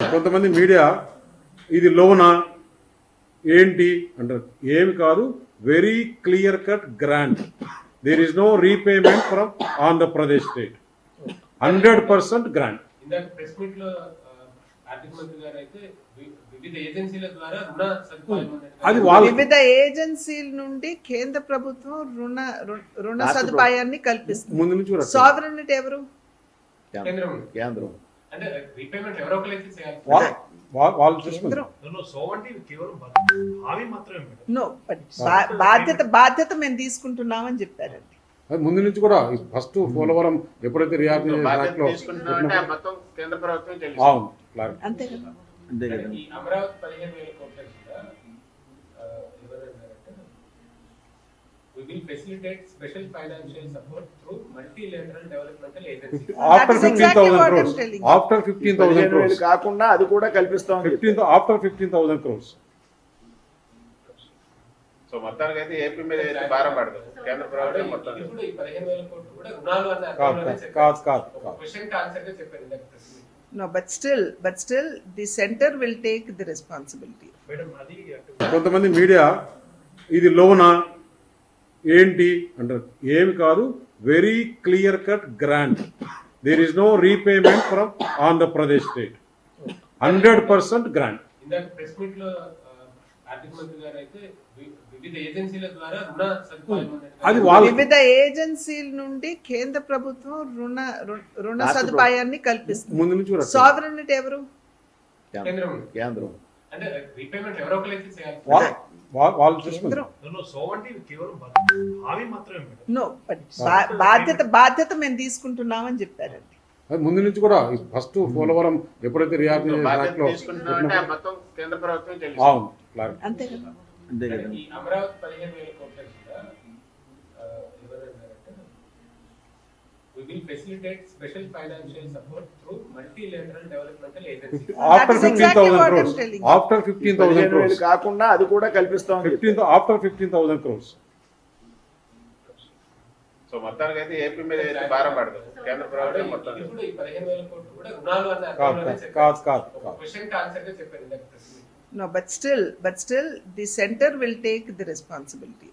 కొంతమంది మీడియా ఇది లోనా ఏంటి అంటారు. ఏమి కాదు, very clear cut grant. There is no repayment from Andhra Pradesh state. 100% grant. ఇందాక ప్రెస్ మీట్ లో ఆర్థిక మంత్రి గారు అయితే వివిధ ఏజెన్సీల ద్వారా రుణ సదుపాయం అది వాళ్ళ వివిధ ఏజెన్సీల నుండి కేంద్ర ప్రభుత్వం రుణ సదుపాయాన్ని కల్పిస్తుంది. ముందు నుంచి కూడా సావరెనిటీ ఎవరు? కేంద్రం అంటే రీపేమెంట్ ఎవరో ఒకరైతే చేయాలి. వాళ్ళు చూసుకుంటారు. నో, బాధ్యత మేము తీసుకుంటున్నామని చెప్పారండి. ముందు నుంచి కూడా ఫస్ట్ పోలవరం ఎప్పుడైతే మొత్తం కేంద్ర ప్రభుత్వం అంతే కదా. ఈ అమరావతి 15,000 కోట్ల కూడా ఎవరన్నారంటే we will facilitate special financial support through multilateral developmental agencies. After 15,000 crores. After 15,000 crores కాకుండా అది కూడా కల్పిస్తాం. After 15,000 crores. సో మొత్తానికి అయితే ఏపీ మీద అయితే భారం పడదు కేంద్ర ప్రభుత్వం మొత్తం. ఇప్పుడు ఈ 15,000 కోట్లు కూడా రుణాలు అన్న కాదు. క్వశ్చన్ ఆన్సర్ గా చెప్పారు ఇందాక press meet. No, but still, the center will take the responsibility. కొంతమంది మీడియా ఇది లోనా ఏంటి అంటారు. ఏమి కాదు, very clear cut grant. There is no repayment from Andhra Pradesh state. 100% grant. ఇందాక ప్రెస్ మీట్ లో ఆర్థిక మంత్రి గారు అయితే వివిధ ఏజెన్సీల ద్వారా రుణ సదుపాయం అది వాళ్ళ వివిధ ఏజెన్సీల నుండి కేంద్ర ప్రభుత్వం రుణ సదుపాయాన్ని కల్పిస్తుంది. ముందు నుంచి కూడా సావరెనిటీ ఎవరు? కేంద్రం అంటే రీపేమెంట్ ఎవరో ఒకరైతే చేయాలి. వాళ్ళు చూసుకుంటారు. నో, బాధ్యత మేము తీసుకుంటున్నామని చెప్పారండి. ముందు నుంచి కూడా ఫస్ట్ పోలవరం ఎప్పుడైతే మొత్తం కేంద్ర ప్రభుత్వం అంతే కదా. ఈ అమరావతి 15,000 కోట్ల కూడా ఎవరన్నారంటే we will facilitate special financial support through multilateral developmental agencies. After 15,000 crores. After 15,000 crores కాకుండా అది కూడా కల్పిస్తాం. After 15,000 crores. సో మొత్తానికి అయితే ఏపీ మీద అయితే భారం పడదు కేంద్ర ప్రభుత్వం మొత్తం. ఇప్పుడు ఈ 15,000 కోట్లు కూడా రుణాలు అన్న కాదు. క్వశ్చన్ ఆన్సర్ గా చెప్పారు ఇందాక press meet. No, but still, the center will take the responsibility.